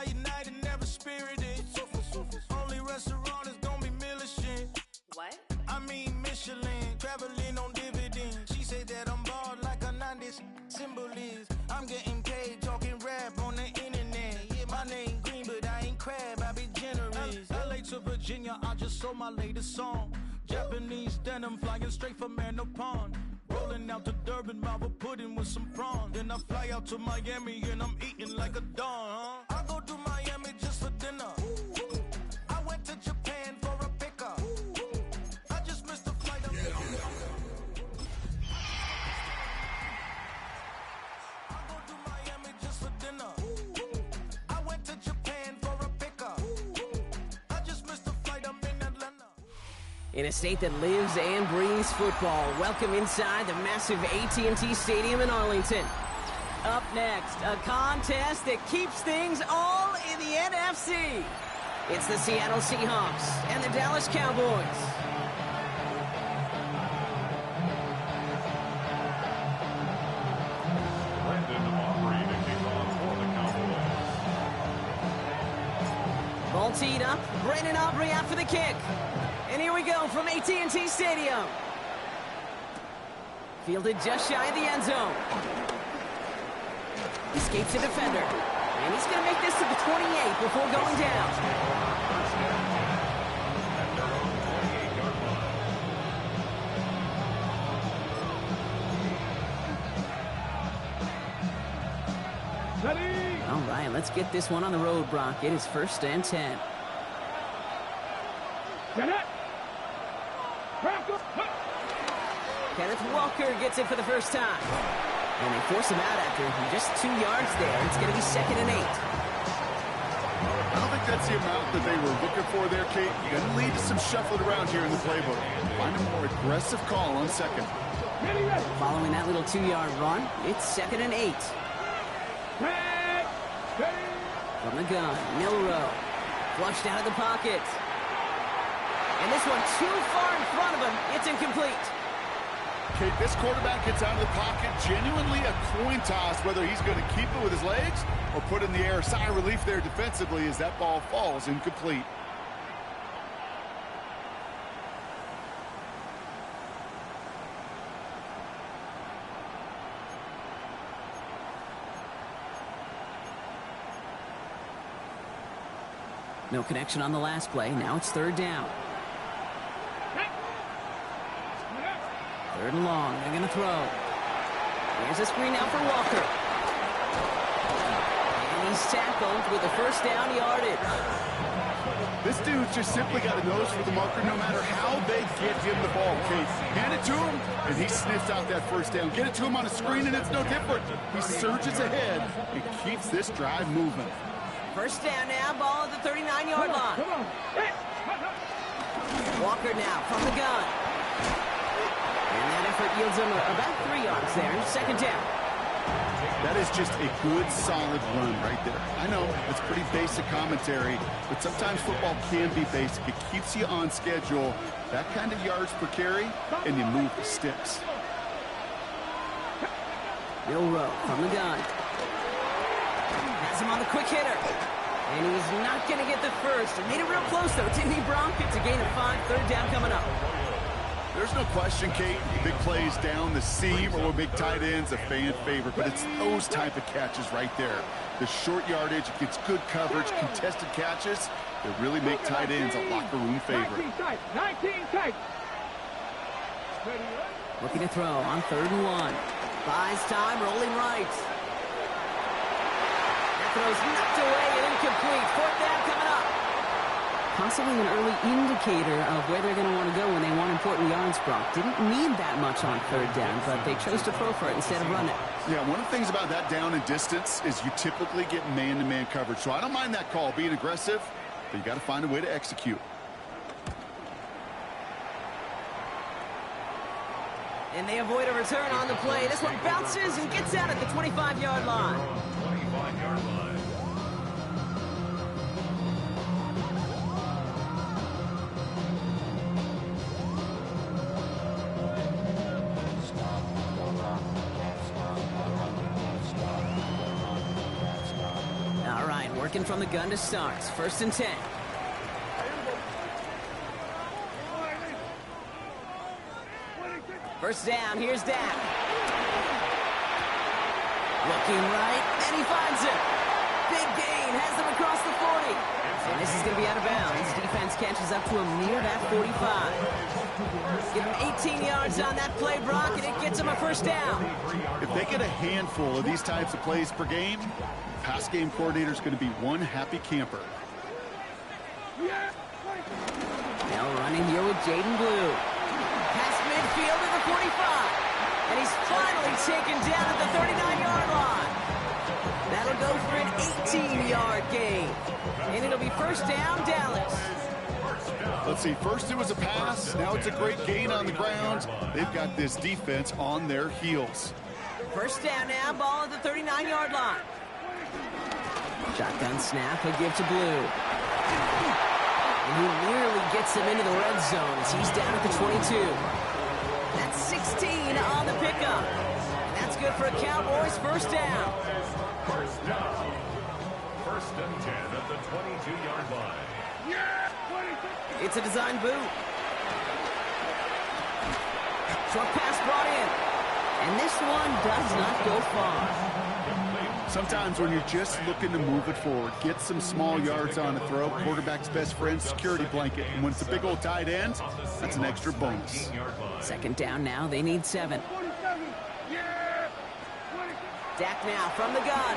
fly united, never spirited. Only restaurant is gonna be Michelin. What? I mean Michelin, traveling on dividends. She said that I'm bald like a 90s symbol is. I'm getting paid, talking rap on the internet. Yeah, my name green, but I ain't crab, I be generous. LA to Virginia, I just sold my latest song. Japanese denim, flying straight from Manapon. Rolling out to Durban, Malva pudding with some prawns. Then I fly out to Miami and I'm eating like a don, huh? I go to Miami just for dinner. I went to Japan for a pickup. I just missed the flight. I go to Miami just for dinner. I went to Japan for a pickup. I just missed the flight. I'm in Atlanta. In a state that lives and breathes football, welcome inside the massive AT&T Stadium in Arlington. Up next, a contest that keeps things all in the NFC. It's the Seattle Seahawks and the Dallas Cowboys. Ball teed up, Brandon Aubrey out for the kick. And here we go from AT&T Stadium. Fielded just shy of the end zone. Escapes a defender. And he's going to make this to the 28 before going down. All right, let's get this one on the road, Brock. It is 1st and 10. Kenneth Walker gets it for the first time. And they force him out after just 2 yards there. It's going to be 2nd and 8. I don't think that's the amount that they were looking for there, Kate. Going to lead to some shuffling around here in the playbook. Find a more aggressive call on 2nd. Following that little 2-yard run, it's 2nd and 8. From the gun, Milrow. Flushed out of the pocket. And this one too far in front of him. It's incomplete. Kate, this quarterback gets out of the pocket. Genuinely a coin toss whether he's going to keep it with his legs or put it in the air. Sigh of relief there defensively as that ball falls incomplete. No connection on the last play. Now it's 3rd down. 3rd and long. They're going to throw. Here's a screen now for Walker. And he's tackled with the 1st down yardage. This dude's just simply got a nose for the marker no matter how they get him the ball, Kate. Hand it to him, and he sniffs out that 1st down. Get it to him on a screen, and it's no different. He surges ahead and keeps this drive moving. 1st down now, ball at the 39-yard line. Walker now from the gun. And that effort yields him about 3 yards there. 2nd down. That is just a good, solid run right there. I know, it's pretty basic commentary, but sometimes football can be basic. It keeps you on schedule. That kind of yards per carry, and you move the sticks. Milrow from the gun. Has him on the quick hitter. And he's not going to get the first. He made it real close, though, didn't he, Bronk? It's a gain of 5, 3rd down coming up. There's no question, Kate, big plays down the seam or big tight ends, a fan favorite, but it's those type of catches right there. The short yardage, gets good coverage, contested catches that really make tight ends a locker room favorite. 19 tight. Looking to throw on 3rd and 1. Buys time, rolling right. That throw's knocked away and incomplete. 4th down coming up. Possibly an early indicator of where they're going to want to go when they want important yards, Brock. Didn't need that much on 3rd down, but they chose to throw for it instead of run it. Yeah, one of the things about that down and distance is you typically get man-to-man coverage. So I don't mind that call, being aggressive, but you got to find a way to execute. And they avoid a return on the play. This one bounces and gets out at the 25-yard line. 25-yard line. Working from the gun to start. First and 10. First down, here's Dak. Looking right, and he finds it. Big gain, has them across the 40. And this is going to be out of bounds. Defense catches up to him near that 45. Give him 18 yards on that play, Brock, and it gets him a first down. If they get a handful of these types of plays per game, pass game coordinator is going to be one happy camper. Now running here with Jaden Blue. Past midfield at the 45. And he's finally taken down at the 39-yard line. That'll go for an 18-yard gain. And it'll be first down, Dallas. Let's see, first it was a pass, now it's a great gain on the ground. They've got this defense on their heels. First down now, ball at the 39-yard line. Shotgun snap, he'll give to Blue. And he nearly gets him into the red zone as he's down at the 22. That's 16 on the pickup. And that's good for a Cowboys first down. First down. First and 10 at the 22-yard line. It's a design boot. Short pass brought in. And this one does not go far. Sometimes when you're just looking to move it forward, get some small yards on a throw, quarterback's best friend, security blanket. And when it's a big old tight end, that's an extra bonus. Second down now, they need 7. Dak now from the gun.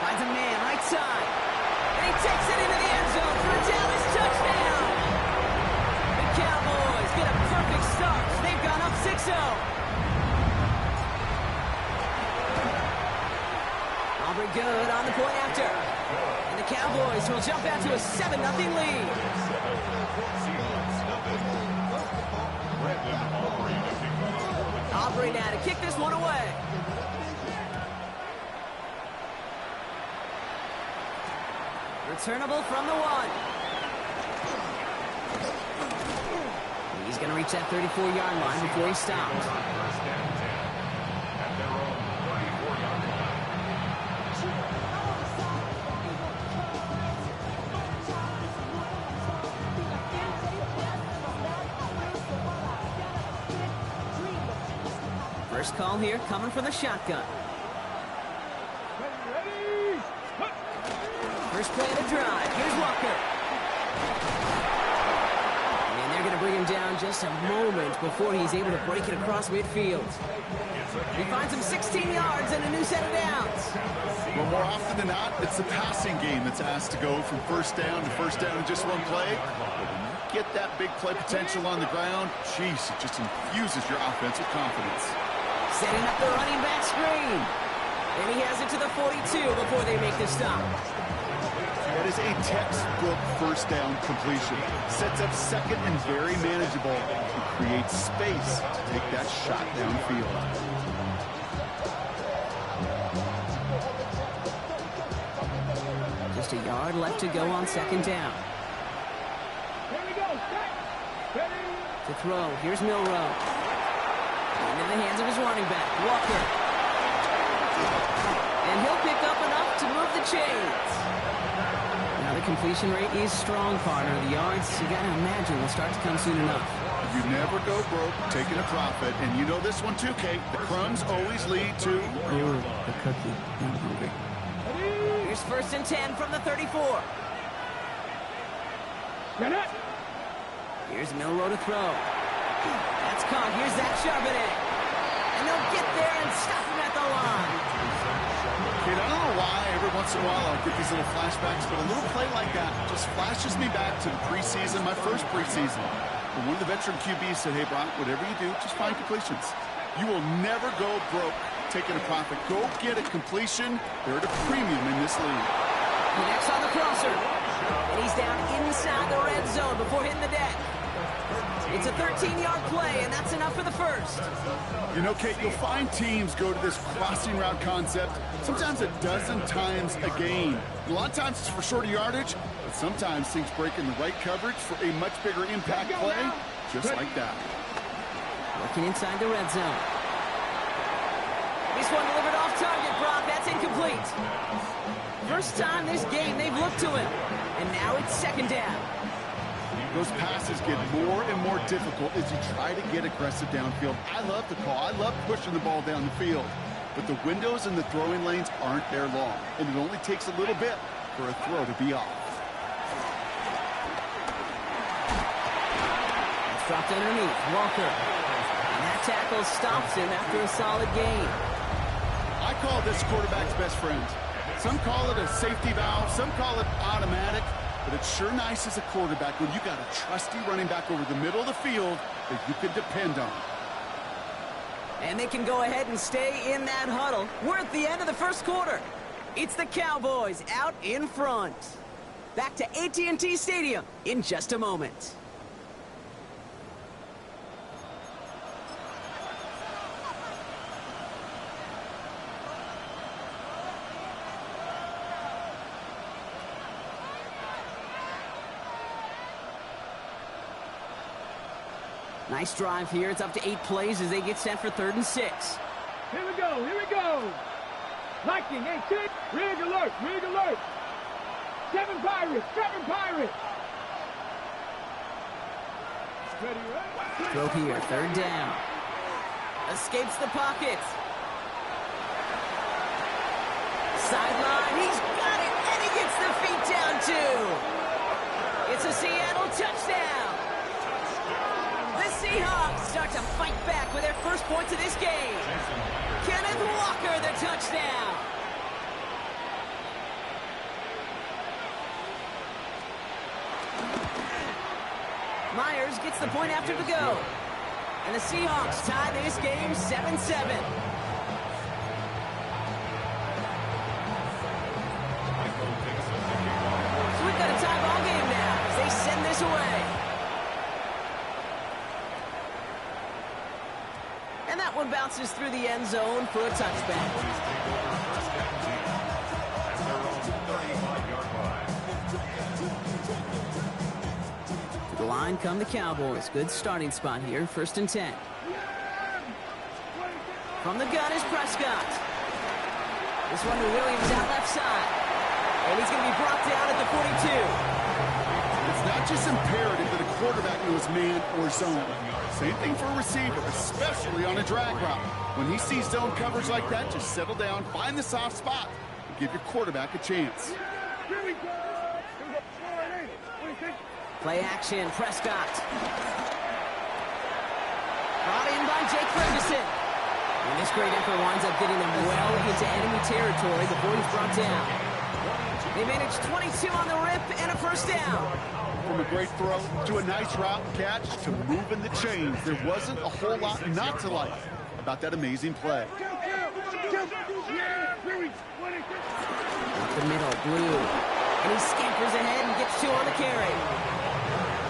Finds a man right side. And he takes it into the end zone for a Dallas touchdown. The Cowboys get a perfect start. They've gone up 6-0. Aubrey good on the point after. And the Cowboys will jump out to a 7-0 lead. Aubrey now to kick this one away. Returnable from the 1. He's going to reach that 34-yard line before he stops. First call here coming from the shotgun. First play of the drive. Here's Walker. And they're going to bring him down just a moment before he's able to break it across midfield. He finds him 16 yards and a new set of downs. Well, more often than not, it's the passing game that's asked to go from first down in just one play. But when you get that big play potential on the ground, geez, it just infuses your offensive confidence. Setting up the running back screen. And he has it to the 42 before they make the stop. That is a textbook first down completion. Sets up second and very manageable and creates space to take that shot downfield. Just a yard left to go on second down. To throw, here's Milrow. Into the hands of his running back, Walker. And he'll pick up enough to move the chains. Now the completion rate is strong, partner. The yards, you got to imagine, will start to come soon enough. You never go broke taking a profit. And you know this one too, Kate. The crumbs always lead to... Ooh, the cookie. I'm hungry. Here's first and 10 from the 34. Here's Milrow to throw. That's caught. Here's Zach Charbonnet. And they'll get there and stop him at the line. Kate, I don't know why every once in a while I'll get these little flashbacks, but a little play like that just flashes me back to the preseason, my first preseason. When one of the veteran QBs said, hey, Brock, whatever you do, just find completions. You will never go broke taking a profit. Go get a completion. They're at a premium in this league. Connects on the crosser. And he's down inside the red zone before hitting the deck. It's a 13-yard play, and that's enough for the first. You know, Kate, you'll find teams go to this crossing route concept sometimes a dozen times a game. A lot of times it's for shorter yardage, but sometimes things break in the right coverage for a much bigger impact play, just like that. Working inside the red zone. This one delivered off target, Brock. That's incomplete. first time this game they've looked to him. And now it's second down. Those passes get more and more difficult as you try to get aggressive downfield. I love the call. I love pushing the ball down the field. But the windows in the throwing lanes aren't there long, and it only takes a little bit for a throw to be off. It's dropped underneath. Walker. And that tackle stops him after a solid gain. I call this quarterback's best friend. Some call it a safety valve. Some call it automatic. But it's sure nice as a quarterback when you got a trusty running back over the middle of the field that you can depend on. And they can go ahead and stay in that huddle. We're at the end of the first quarter. It's the Cowboys out in front. Back to AT&T Stadium in just a moment. Nice drive here. It's up to 8 plays as they get set for 3rd and 6. Here we go, here we go. Lightning, 18. Rig alert, rig alert. 7 Pirates, 7 Pirates. Ready, right? Throw here, 3rd down. Escapes the pocket. Sideline, he's got it, and he gets the feet down too. It's a Seattle touchdown. The Seahawks start to fight back with their first points of this game. Kenneth Walker, the touchdown. Myers gets the point after the go. And the Seahawks tie this game 7-7. So we've got a tie ball game now as they send this away. And that one bounces through the end zone for a touchback. To the line come the Cowboys. Good starting spot here, 1st and 10. From the gun is Prescott. This one to Williams out left side. And he's going to be brought down at the 42. It's not just imperative that a quarterback knows man or zone. Same thing for a receiver, especially on a drag route. When he sees zone coverage like that, just settle down, find the soft spot, and give your quarterback a chance. Play action, Prescott. Brought in by Jake Ferguson. And this great effort winds up getting them well into enemy territory before he's brought down. They managed 22 on the rip and a 1st down. From a great throw to a nice route catch to moving the chains, there wasn't a whole lot not to like about that amazing play. Up the middle, Blue. And he scampers ahead and gets 2 on the carry.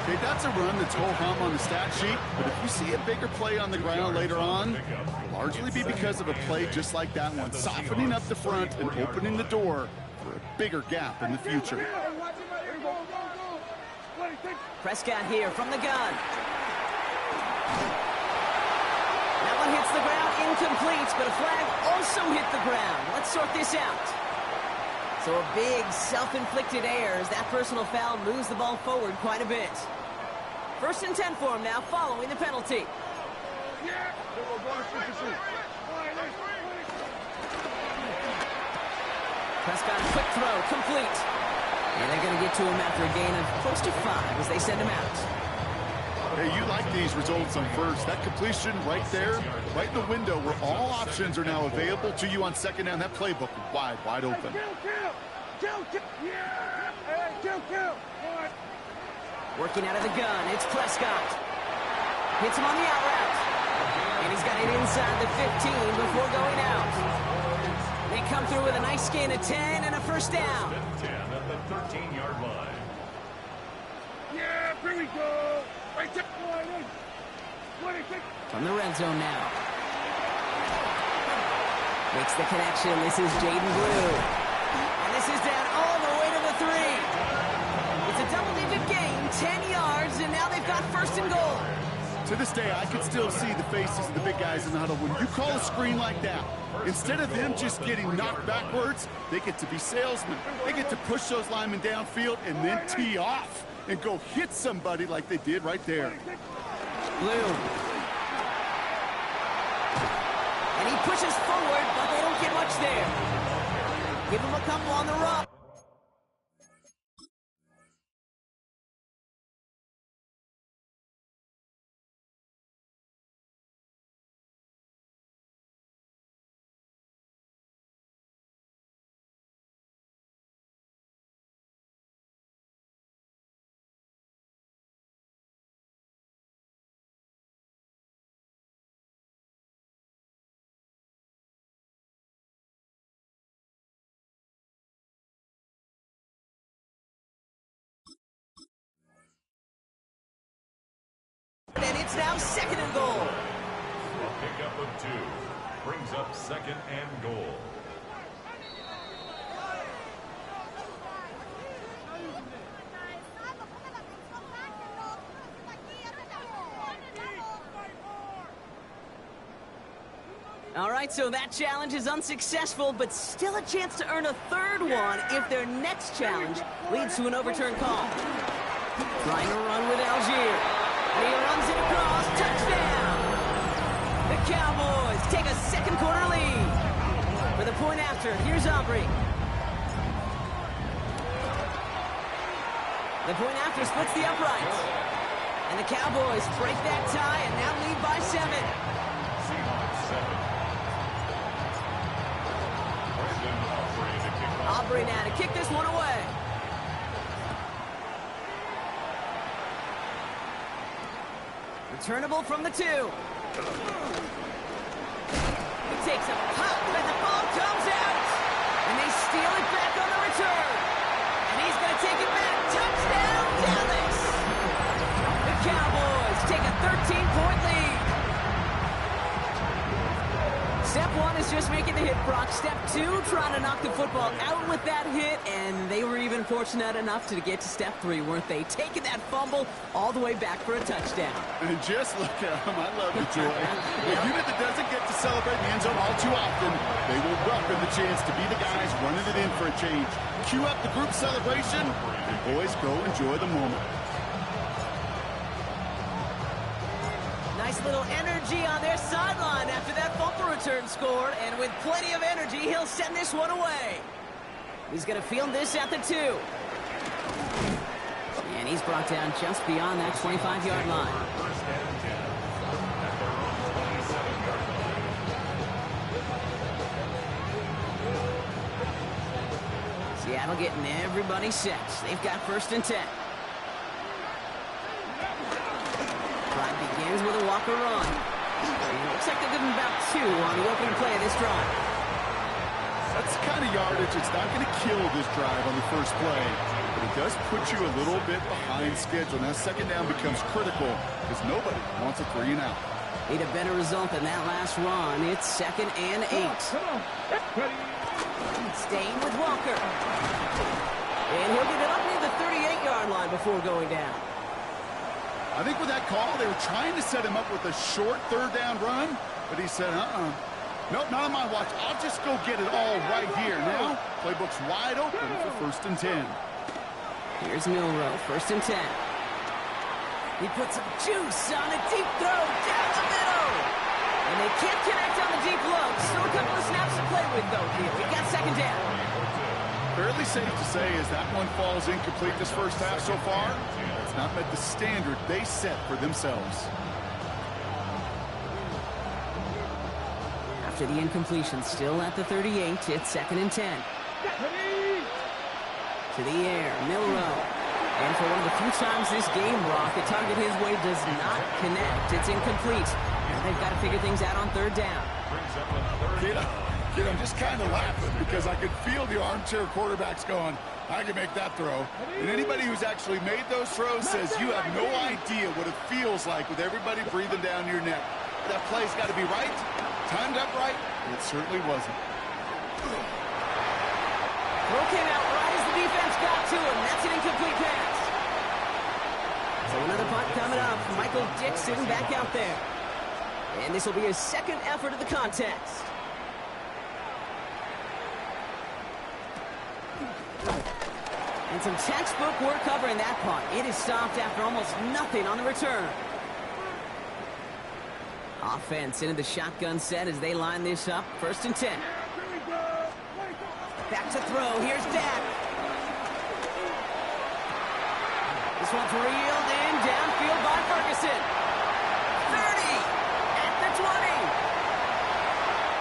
Okay, that's a run that's ho-hum on the stat sheet, but if you see a bigger play on the ground later on, it'll largely be because of a play just like that one, softening up the front and opening the door for a bigger gap in the future. Prescott here from the gun. That one hits the ground, incomplete, but a flag also hit the ground. Let's sort this out. So a big self-inflicted error as that personal foul moves the ball forward quite a bit. 1st and 10 for him now following the penalty. Prescott, quick throw, complete. And they're going to get to him after a gain of close to 5 as they send him out. Hey, you like these results on 1st. That completion right there, right in the window where all options are now available to you on 2nd down. That playbook wide open. Working out of the gun, it's Prescott. Hits him on the out route. And he's got it inside the 15 before going out. They come through with a nice gain of 10 and a 1st down. 10 at the 13-yard line. Yeah, here we go. Right there. From the red zone now. Makes the connection. This is Jaden Blue. And this is down all the way to the 3. It's a double-digit gain, 10 yards, and now they've got 1st and goal. To this day, I can still see the faces of the big guys in the huddle. When you call a screen like that, instead of them just getting knocked backwards, they get to be salesmen. They get to push those linemen downfield and then tee off and go hit somebody like they did right there. Blue. And he pushes forward, but they don't get much there. Give him a couple on the run. And it's now 2nd and goal. A pickup of 2 brings up 2nd and goal. All right, so that challenge is unsuccessful, but still a chance to earn a 3rd one if their next challenge leads to an overturned call. Trying to run with Algier. And he runs it across. Touchdown! The Cowboys take a 2nd quarter lead. For the point after, here's Aubrey. The point after splits the uprights. And the Cowboys break that tie and now lead by 7. Seahawks 7. Aubrey now to kick this one away. Returnable from the 2. He takes a pop, and the ball comes out. And they steal it back on the return. And he's going to take it back. Touchdown, Dallas! The Cowboys take a 13-point lead. Step 1 is just making the hit, Brock. Step 2, trying to knock the football out with that hit, and they were even fortunate enough to get to step 3, weren't they? Taking that fumble all the way back for a touchdown. And just look at them. I love the joy. A unit that doesn't get to celebrate in the end zone all too often, they will welcome the chance to be the guys running it in for a change. Cue up the group celebration, and boys, go enjoy the moment. Nice little energy on their sideline after that fumble return scored, and with plenty of energy, he'll send this one away. He's going to field this at the 2. And he's brought down just beyond that 25-yard line. First and 10 at their own 27-yard line. Seattle getting everybody set. They've got 1st and 10. Drive begins with a Walker run. And it looks like they'll give him about 2 on the opening play of this drive. That's the kind of yardage. It's not going to kill this drive on the first play, but it does put you a little bit behind schedule. Now, 2nd down becomes critical because nobody wants a 3 and out. Need a better result than that last run. It's 2nd and 8. Staying with Walker. And he'll get it up near the 38-yard line before going down. I think with that call, they were trying to set him up with a short 3rd down run, but he said, nope, not on my watch. I'll just go get it all right here. Now, playbook's wide open for 1st and 10. Here's Milrow, 1st and 10. He puts some juice on a deep throw down the middle. And they can't connect on the deep low. Still a couple of snaps to play with, though, here. We got 2nd down. Fairly safe to say as that one falls incomplete this first half so far, it's not met the standard they set for themselves. After the incompletion, still at the 38, it's 2nd and 10. To the air, Milrow. And for one of the few times this game, Brock, the target his way does not connect. It's incomplete. And they've got to figure things out on 3rd down. Brings up a 3rd down. Kid, I'm just kind of laughing because I could feel the armchair quarterbacks going, I can make that throw. And anybody who's actually made those throws says you have no idea what it feels like with everybody breathing down your neck. That play's got to be right, timed up right, and it certainly wasn't. Throw came out right as the defense got to him. That's an incomplete pass. So another punt coming up. Michael Dixon back out there. And this will be his second effort of the contest. And some textbook work covering that punt. It is stopped after almost nothing on the return. Offense into the shotgun set as they line this up. 1st and 10. Back to throw. Here's Dak. This one's reeled in downfield by Ferguson. 30 at the 20.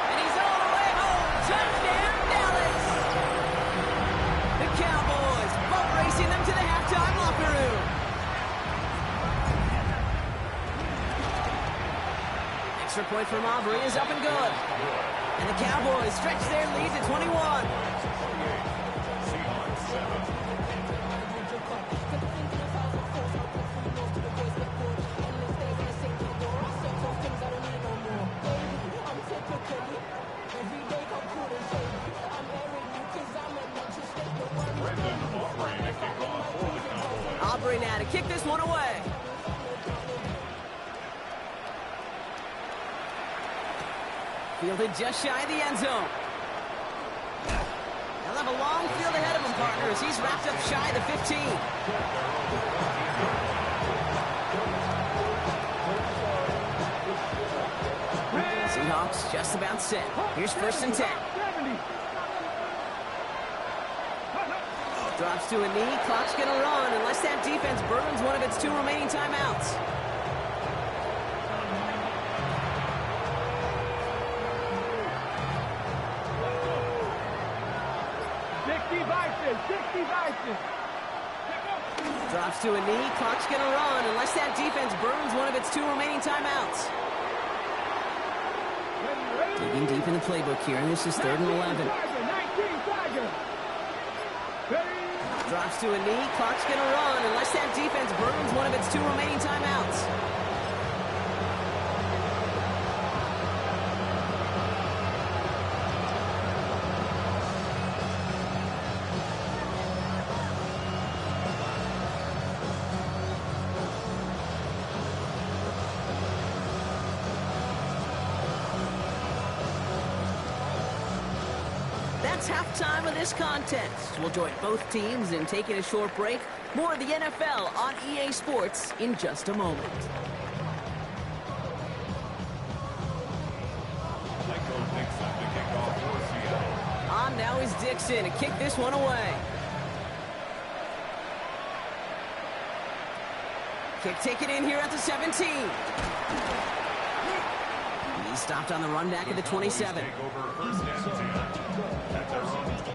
And he's all the way home. Touchdown, Dallas. The Cowboys boat racing them to the halftime locker room. Extra point from Aubrey is up and good. And the Cowboys stretch their lead to 21. Aubrey now to kick this one away. Fielded just shy of the end zone. They'll have a long field ahead of him, partners. He's wrapped up shy of the 15. Seahawks just about set. Here's 1st and 10. Drops to a knee. Clock's going to run unless that defense burns one of its 2 remaining timeouts. Drops to a knee. Clock's going to run unless that defense burns one of its 2 remaining timeouts. Digging deep in the playbook here, and this is 3rd and 11. Drops to a knee. Clock's going to run unless that defense burns one of its 2 remaining timeouts. That's halftime of this contest. We'll join both teams in taking a short break. More of the NFL on EA Sports in just a moment. On now is Dixon to kick this one away. Kick taken in here at the 17. He's stopped on the run back at the 27. Take over 1st and 10 at their own